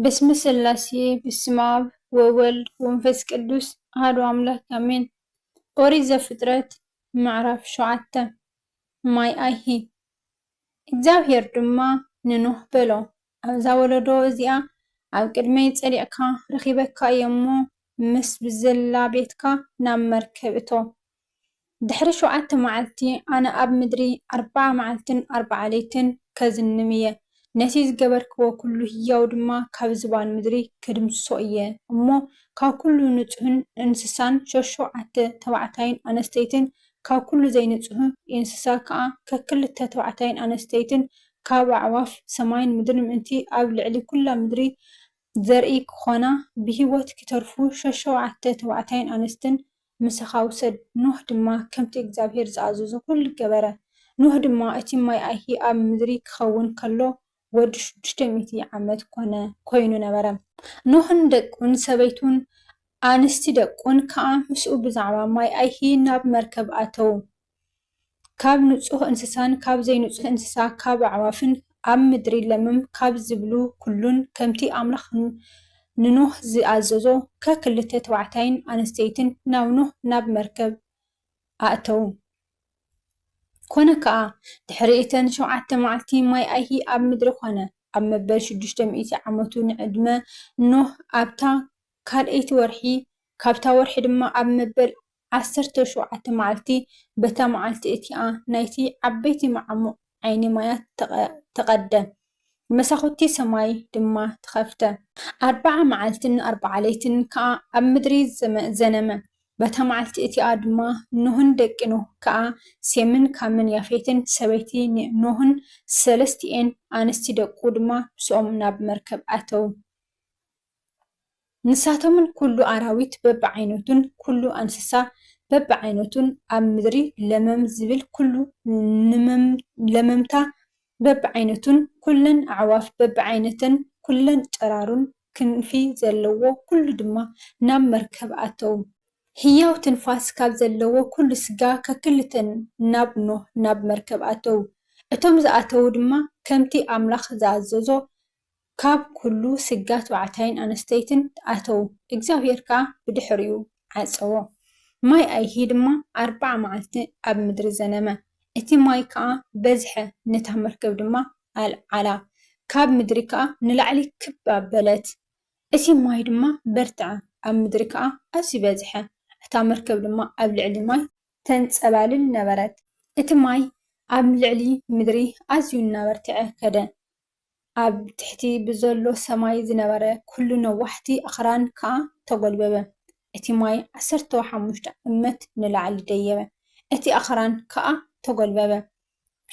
بسم الثلاثي بسم آب وولد ومنفس قدوس أحد أملاك آمين. أوري زفطرت معرف شعته ماي أيهي እግዚአብሔር ድማ ንኖህ በሎ ኣብዛ ወለዶ እዚኣ ኣብ ቅድመይ ፀሊቕካ ረኺበካ እየ እሞ ምስ ብዘላ ቤትካ ናብ መርከብ እቶ ድሕሪ 7 መዓልቲ ኣነ ኣብ ምድሪ 40 መዓልትን 40 ለይትን ከዝንም እየ ነቲ ዝገበርክዎ ኩሉ ህያው ድማ ካብ ዝባን ምድሪ ከድምስሶ እየ እሞ ካብ ኩሉ ንጹህን እንስሳን 7 ተባዕታይን ኣነስተይትን ካብ ኩሉ ዘይንጹህ እንስሳ ከዓ ከክልተ ተባዕታይን ኣነስተይትን ካብ ኣዕዋፍ ሰማይን ምድርን ምእንቲ ኣብ ልዕሊ ኩላ ምድሪ ዘርኢ ክኾና ብሂወት ክተርፉ 7 ተባዕታይን ኣነስትን ምስኻ ውሰድ። ኖህ ድማ ከምቲ እግዚአብሔር ዝኣዘዞ ኩሉ ገበረ። ኖህ ድማ እቲ ማይ ኣይሂ ኣብ ምድሪ ክኸውን ከሎ ወዲ 600 ዓመት ኮይኑ ነበረ። ኖህን ደቁን ሰበይቱን ኣንስቲ ደቁን ከዓ ምስኡ ብዛዕባ ማይ ኣይሂ ናብ መርከብ ኣተው። ካብ ንጹህ እንስሳን ካብ ዘይንጹህ እንስሳ ካብ ኣዕዋፍን ኣብ ምድሪ ለምም ካብ ዝብሉ ኩሉን ከምቲ ኣምላኽ ንኖህ ዝኣዘዞ ከክልተ ተባዕታይን ኣነስተይትን ናብ ኖህ ናብ መርከብ ኣእተው። ኮነ ከዓ ድሕሪ እተን 7 መዓልቲ ማይ ኣይሂ ኣብ ምድሪ ኮነ። ኣብ መበል 600 ዓመቱ ንዕድመ ኖህ ኣብታ ካልአይቲ ወርሒ ካብታ ወርሒ ድማ ኣብ መበል 17 መዓልቲ በታ መዓልቲ እቲኣ ናይቲ ዓበይቲ መዓሙቕ ዓይኒ ማያት ተቐደ። መሳኹቲ ሰማይ ድማ ተኸፍተ። 40 መዓልትን 40 ለይትን ከዓ ኣብ ምድሪ ዘነመ። በታ መዓልቲ እቲኣ ድማ ኖህን ደቂ ኖህ ከዓ ሴምን ካምን ያፌትን ሰበይቲ ኖህን 3 ኣንስቲ ደቁ ድማ ምስኦም ናብ መርከብ ኣተው። ንሳቶምን ኩሉ ኣራዊት በብዓይነቱን ኩሉ እንስሳ በብዓይነቱን ኣብ ምድሪ ለመም ዝብል ኩሉ ለመምታ በብዓይነቱን ኩለን ኣዕዋፍ በብዓይነተን ኩለን ጨራሩን ክንፊ ዘለዎ ኩሉ ድማ ናብ መርከብ ኣተው። ህያው ትንፋስ ካብ ዘለዎ ኩሉ ስጋ ከክልተን ናብ ኖህ ናብ መርከብ ኣተው። እቶም ዝኣተው ድማ ከምቲ ኣምላኽ ዝኣዘዞ ካብ ኩሉ ስጋ ተባዕታይን ኣነስተይትን ኣተው። እግዚአብሔር ከዓ ብድሕሪኡ ዓፀዎ። ማይ ኣይሂ ድማ 40 መዓልቲ ኣብ ምድሪ ዘነመ። እቲ ማይ ከዓ በዝሐ ነታ መርከብ ድማ ኣልዓላ ካብ ምድሪ ከዓ ንላዕሊ ክብ ኣበለት። እቲ ማይ ድማ በርትዐ ኣብ ምድሪ ከዓ ኣዝዩ በዝሐ። እታ መርከብ ድማ ኣብ ልዕሊ ማይ ተንፀባልል ነበረት። እቲ ማይ ኣብ ልዕሊ ምድሪ ኣዝዩ እናበርትዐ ከደ። ኣብ ትሕቲ ብዘሎ ሰማይ ዝነበረ ኩሉ ነዋሕቲ ኣኽራን ከዓ ተጎልበበ። እቲ ማይ 15 እመት ንላዕሊ ደየበ። እቲ ኣኽራን ከዓ ተጎልበበ።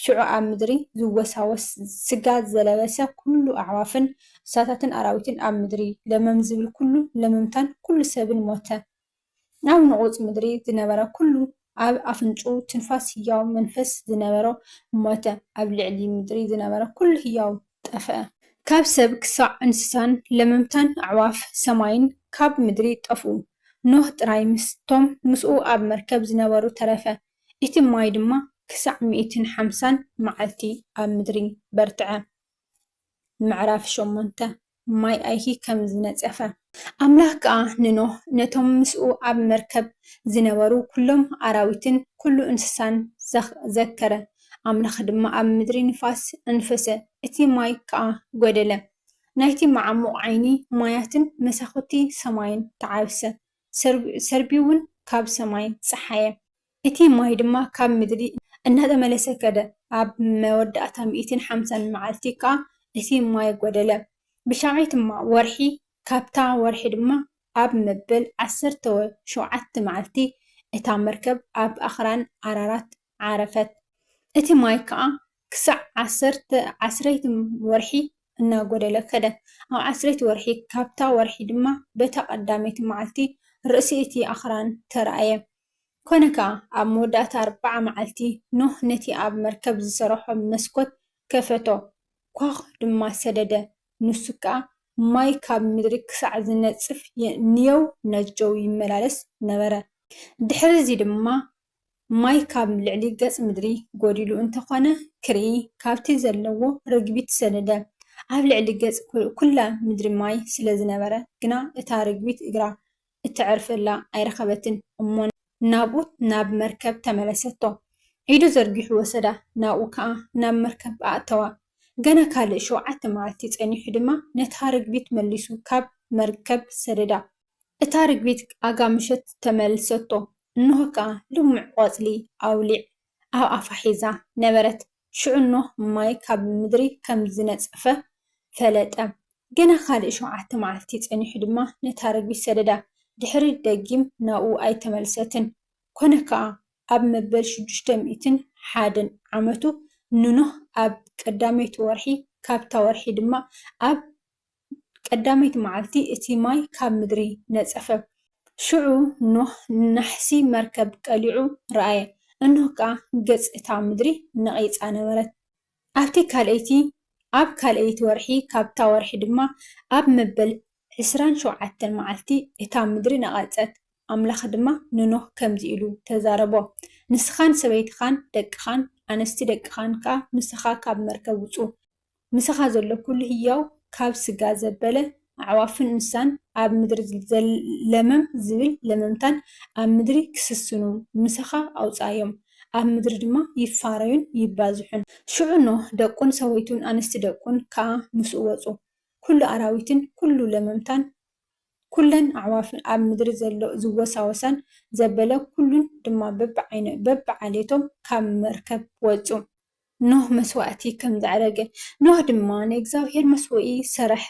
ሽዑ ኣብ ምድሪ ዝወሳወስ ስጋ ዘለበሰ ኩሉ ኣዕዋፍን እንስሳታትን ኣራዊትን ኣብ ምድሪ ለመም ዝብል ኩሉ ለመምታን ኩሉ ሰብን ሞተ። ኣብ ንቑፅ ምድሪ ዝነበረ ኩሉ ኣብ ኣፍንጩ ትንፋስ ህያው መንፈስ ዝነበሮ ሞተ። ኣብ ልዕሊ ምድሪ ዝነበረ ኩሉ ህያው ጠፍአ። ካብ ሰብ ክሳዕ እንስሳን ለመምታን ኣዕዋፍ ሰማይን ካብ ምድሪ ጠፍኡ። ኖህ ጥራይ ምስቶም ምስኡ ኣብ መርከብ ዝነበሩ ተረፈ። እቲ ማይ ድማ ክሳዕ 150 መዓልቲ ኣብ ምድሪ በርትዐ። ምዕራፍ 8 ማይ ኣይሂ ከም ዝነፀፈ። ኣምላኽ ከዓ ንኖህ ነቶም ምስኡ ኣብ መርከብ ዝነበሩ ኩሎም ኣራዊትን ኩሉ እንስሳን ዘከረ። ኣምላኽ ድማ ኣብ ምድሪ ንፋስ ኣንፈሰ። እቲ ማይ ከዓ ጎደለ። ናይቲ መዓሙቕ ዓይኒ ማያትን መሳኹቲ ሰማይን ተዓብሰ። ሰርቢ እውን ካብ ሰማይ ፀሓየ። እቲ ማይ ድማ ካብ ምድሪ እናተመለሰ ከደ። ኣብ መወዳእታ 150 መዓልቲ ከዓ እቲ ማይ ጎደለ። ብሻምዓይቲ ወርሒ ካብታ ወርሒ ድማ ኣብ መበል 17 መዓልቲ እታ መርከብ ኣብ ኣኽራን ዓራራት ዓረፈት። እቲ ማይ ከዓ ክሳዕ 10 ወርሒ እናጎደለ ከደ። ኣብ 10 ወርሒ ካብታ ወርሒ ድማ በታ ቀዳመይቲ መዓልቲ ርእሲ እቲ ኣኽራን ተረኣየ። ኮነ ከዓ ኣብ መወዳእታ 40 መዓልቲ ኖህ ነቲ ኣብ መርከብ ዝሰርሖ መስኮት ከፈቶ፣ ኳኽ ድማ ሰደደ። ንሱ ከዓ ማይ ካብ ምድሪ ክሳዕ ዝነፅፍ ንየው ነጀው ይመላለስ ነበረ። ድሕሪ እዚ ድማ ማይ ካብ ልዕሊ ገጽ ምድሪ ጎዲሉ እንተኾነ ክርኢ ካብቲ ዘለዎ ርግቢት ሰደደ። ኣብ ልዕሊ ገጽ ኩላ ምድሪ ማይ ስለ ዝነበረ ግና እታ ርግቢት እግራ እትዕርፈላ ኣይረኸበትን እሞ ናብኡ ናብ መርከብ ተመለሰቶ። ኢዱ ዘርጊሑ ወሰዳ፣ ናብኡ ከዓ ናብ መርከብ ኣእተዋ። ገና ካልእ 7 መዓልቲ ጸኒሑ ድማ ነታ ርግቢት መሊሱ ካብ መርከብ ሰደዳ። እታ ርግቢት ኣጋምሸት ተመልሰቶ። እንሆ ከዓ ልሙዕ ቆጽሊ ኣውሊዕ ኣብ ኣፋ ሒዛ ነበረት። ሽዑ ኖህ ማይ ካብ ምድሪ ከም ዝነጸፈ ፈለጠ። ገና ካልእ 7 መዓልቲ ጸኒሑ ድማ ነታ ርግቢት ሰደዳ። ድሕሪ ደጊም ናብኡ ኣይተመልሰትን። ኮነ ከዓ ኣብ መበል 601 ዓመቱ ንኖህ ኣብ ቀዳመይቲ ወርሒ ካብታ ወርሒ ድማ ኣብ ቀዳመይቲ መዓልቲ እቲ ማይ ካብ ምድሪ ነጸፈ። ሽዑ ኖህ ናሕሲ መርከብ ቀሊዑ ረኣየ። እንሆ ከዓ ገጽ እታ ምድሪ ነቒፃ ነበረት። ኣብ ካልአይቲ ወርሒ ካብታ ወርሒ ድማ ኣብ መበል 27 መዓልቲ እታ ምድሪ ነቐፀት። ኣምላኽ ድማ ንኖህ ከምዚ ኢሉ ተዛረቦ፣ ንስኻን ሰበይትኻን ደቅኻን ኣንስቲ ደቅኻን ከዓ ምስኻ ካብ መርከብ ውፁ። ምስኻ ዘሎ ኩሉ ህያው ካብ ስጋ ዘበለ ኣዕዋፍን እንስሳን ኣብ ምድሪ ለመም ዝብል ለመምታን ኣብ ምድሪ ክስስኑ ምስኻ ኣውፃዮም። ኣብ ምድሪ ድማ ይፋረዩን ይባዝሑን። ሽዑ ኖህ ደቁን ሰበይቱን ኣንስቲ ደቁን ከዓ ምስኡ ወፁ። ኩሉ ኣራዊትን ኩሉ ለመምታን ኩለን ኣዕዋፍን ኣብ ምድሪ ዘሎ ዝወሳወሳን ዘበለ ኩሉን ድማ በብዓሌቶም ካብ መርከብ ወፁ። ኖህ መስዋእቲ ከም ዘዕረገ ኖህ ድማ ንእግዚኣብሔር መስዋኢ ሰረሐ።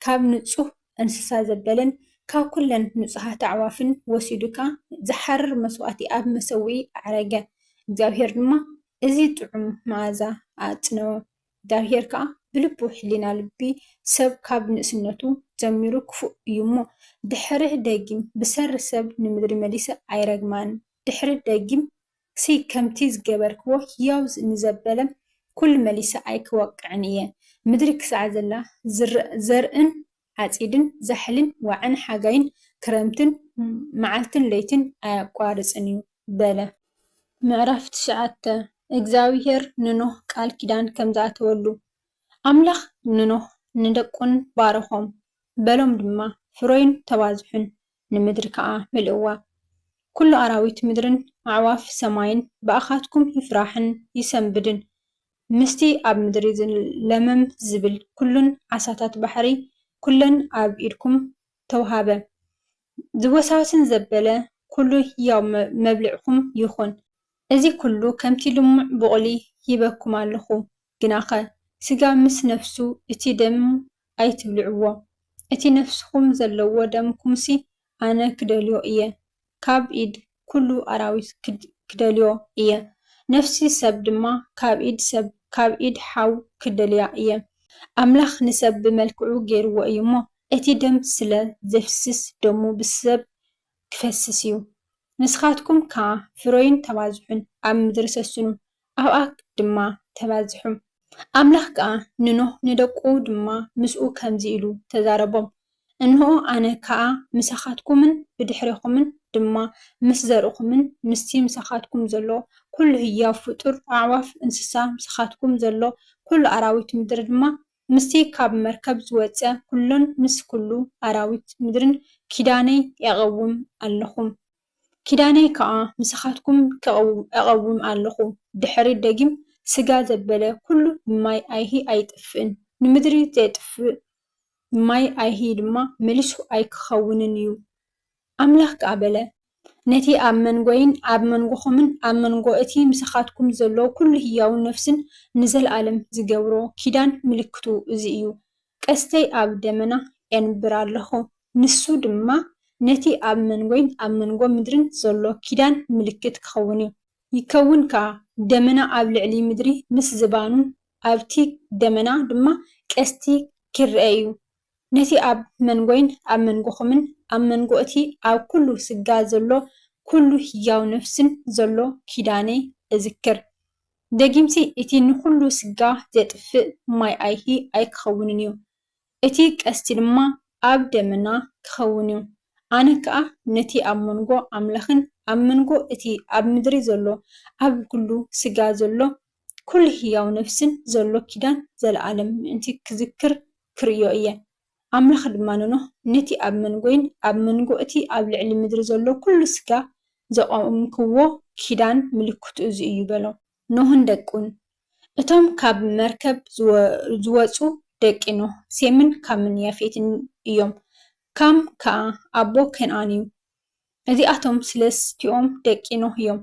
ካብ ንጹህ እንስሳ ዘበለን ካብ ኩለን ንጹሃት ኣዕዋፍን ወሲዱ ከዓ ዝሓርር መስዋእቲ ኣብ መሰዊኢ ኣዕረገ። እግዚአብሔር ድማ እዚ ጥዑም መዓዛ ኣጽነወ። እግዚአብሔር ከዓ ብልቡ ሕሊና ልቢ ሰብ ካብ ንእስነቱ ጀሚሩ ክፉእ እዩ እሞ ድሕሪ ደጊም ብሰሪ ሰብ ንምድሪ መሊሰ ኣይረግማን። ድሕሪ ደጊም ከምቲ ዝገበርክዎ ህያው ንዘበለ ኩሉ መሊሰ ኣይክወቅዕን እየ። ምድሪ ክሳዕ ዘላ ዘርእን ዓፂድን ዛሕልን ዋዕን ሓጋይን ክረምትን መዓልትን ለይትን ኣያቋርፅን እዩ በለ። ምዕራፍ 9 እግዚአብሔር ንኖህ ቃል ኪዳን ከም ዝኣተወሉ። ኣምላኽ ንኖህ ንደቁን ባረኾም፣ በሎም ድማ ፍሮይን ተባዝሑን ንምድሪ ከዓ ምልእዋ። ኩሉ ኣራዊት ምድርን ኣዕዋፍ ሰማይን በኣኻትኩም ይፍራሕን ይሰንብድን። ምስቲ ኣብ ምድሪ ለመም ዝብል ኩሉን ዓሳታት ባሕሪ ኩለን ኣብ ኢድኩም ተውሃበ። ዝወሳወስን ዘበለ ኩሉ ህያው መብልዕኩም ይኹን። እዚ ኩሉ ከምቲ ልሙዕ ቡቕሊ ሂበኩም ኣለኹ። ግናኸ ስጋ ምስ ነፍሱ እቲ ደም ኣይትብልዕዎ። እቲ ነፍስኩም ዘለዎ ደምኩምሲ ኣነ ክደልዮ እየ። ካብ ኢድ ኩሉ ኣራዊት ክደልዮ እየ። ነፍሲ ሰብ ድማ ካብ ኢድ ሓው ክደልያ እየ። ኣምላኽ ንሰብ ብመልክዑ ገይርዎ እዩ እሞ እቲ ደም ስለ ዘፍስስ ደሙ ብሰብ ክፈስስ እዩ። ንስኻትኩም ከዓ ፍሮይን ተባዝሑን ኣብ ምድሪ ሰስኑ፣ ኣብኣ ድማ ተባዝሑ። ኣምላኽ ከዓ ንኖህ ንደቁ ድማ ምስኡ ከምዚ ኢሉ ተዛረቦም፣ እንሆ ኣነ ከዓ ምሳኻትኩምን ብድሕሪኹምን ድማ ምስ ዘርእኹምን ምስቲ ምሳኻትኩም ዘሎ ኩሉ ህያው ፍጡር ኣዕዋፍ እንስሳ ምሳኻትኩም ዘሎ ኩሉ ኣራዊት ምድሪ ድማ ምስቲ ካብ መርከብ ዝወፀ ኩሎን ምስ ኩሉ ኣራዊት ምድርን ኪዳነይ የቐውም ኣለኹም። ኪዳነይ ከዓ ምሳኻትኩም ኣቐውም ኣለኹ። ድሕሪ ደጊም ስጋ ዘበለ ኩሉ ማይ ኣይሂ ኣይጥፍእን። ንምድሪ ዘይጥፍእ ማይ ኣይሂ ድማ መሊሱ ኣይክኸውንን እዩ። ኣምላኽ ከዓ በለ፣ ነቲ ኣብ መንጎይን ኣብ መንጎኹምን ኣብ መንጎ እቲ ምሳኻትኩም ዘሎ ኩሉ ህያው ነፍስን ንዘለኣለም ዝገብሮ ኪዳን ምልክቱ እዚ እዩ። ቀስተይ ኣብ ደመና የንብር ኣለኹ። ንሱ ድማ ነቲ ኣብ መንጎይን ኣብ መንጎ ምድርን ዘሎ ኪዳን ምልክት ክኸውን እዩ። ይከውን ከዓ ደመና ኣብ ልዕሊ ምድሪ ምስ ዝባኑን ኣብቲ ደመና ድማ ቀስቲ ክርአ እዩ። ነቲ ኣብ መንጎይን ኣብ መንጎኹምን ኣብ መንጎ እቲ ኣብ ኩሉ ስጋ ዘሎ ኩሉ ህያው ነፍስን ዘሎ ኪዳነ እዝክር። ደጊምሲ እቲ ንኩሉ ስጋ ዘጥፍእ ማይ ኣይሂ ኣይክኸውንን እዩ። እቲ ቀስቲ ድማ ኣብ ደመና ክኸውን እዩ። ኣነ ከዓ ነቲ ኣብ መንጎ ኣምላኽን ኣብ መንጎ እቲ ኣብ ምድሪ ዘሎ ኣብ ኩሉ ስጋ ዘሎ كل هياو نفسن زلو كيدان زلعالم انتي كذكر كريو إياه أملاخ دمانو نتي أب منغوين أب منغو أتي أب لعلي مدر زلو كل سكا زقومكو كيدان ملكوت إزيو بلو نوهن دقون እቶም ካብ መርከብ ዝወፁ ደቂ ኖህ ሴምን ካምን ያፌትን እዮም። ካም ከዓ ኣቦ ከነዓን እዩ። እዚኣቶም ሰለስቲኦም ደቂ ኖህ እዮም።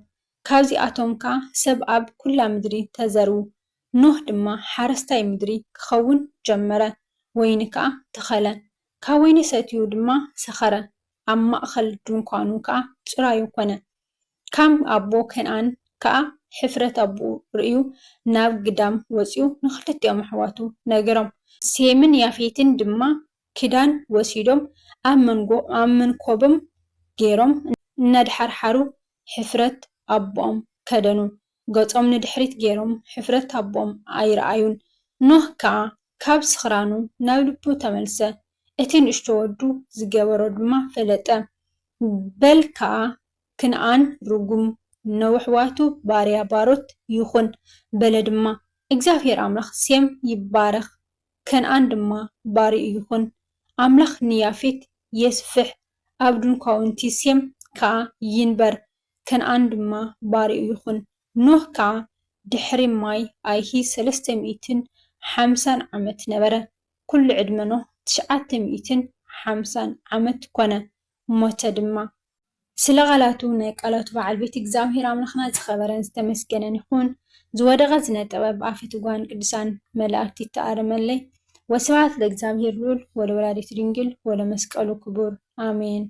ካብዚኣቶም ከዓ ሰብ ኣብ ኩላ ምድሪ ተዘርኡ። ኖህ ድማ ሓረስታይ ምድሪ ክኸውን ጀመረ። ወይኒ ከዓ ተኸለ። ካብ ወይኒ ሰትዩ ድማ ሰኸረ። ኣብ ማእኸል ድንኳኑ ከዓ ፅራዩ ኮነ። ካም ኣቦ ከነዓን ከዓ ሕፍረት ኣቦኡ ርእዩ ናብ ግዳም ወፂኡ ንኽልቲኦም ኣሕዋቱ ነገሮም። ሴምን ያፌትን ድማ ክዳን ወሲዶም ኣብ መንኮቦም ገይሮም እናድሓርሓሩ ሕፍረት ኣቦኦም ከደኑ። ገፆም ንድሕሪት ገይሮም ሕፍረት ኣቦኦም ኣይረኣዩን። ኖህ ከዓ ካብ ስኽራኑ ናብ ልቡ ተመልሰ። እቲ ንእሽቶ ወዱ ዝገበሮ ድማ ፈለጠ። በል ከዓ ክንዓን ርጉም ነውሕዋቱ ባርያ ባሮት ይኹን በለ ድማ እግዚአብሔር ኣምላኽ ሴም ይባረኽ ከነዓን ድማ ባርኡ ይኹን። ኣምላኽ ንያፌት የስፍሕ ኣብ ድንኳውንቲ ሴም ከዓ ይንበር ከነዓን ድማ ባርኡ ይኹን። ኖህ ከዓ ድሕሪ ማይ ኣይሂ 350 ዓመት ነበረ። ኩሉ ዕድመ ኖህ 950 ዓመት ኮነ ሞተ ድማ። ስለ ቃላቱ ናይ ቃላቱ በዓል ቤት እግዚአብሔር ኣምላኽና ዝኸበረን ዝተመስገነን ይኹን። ዝወደቐ ዝነጠበ ብኣፈ ትጓን ቅዱሳን መላእክቲ ይተኣረመለይ። ወስብሐት ለእግዚአብሔር ልዑል ወለወላዲቱ ድንግል ወለመስቀሉ ክቡር አሜን።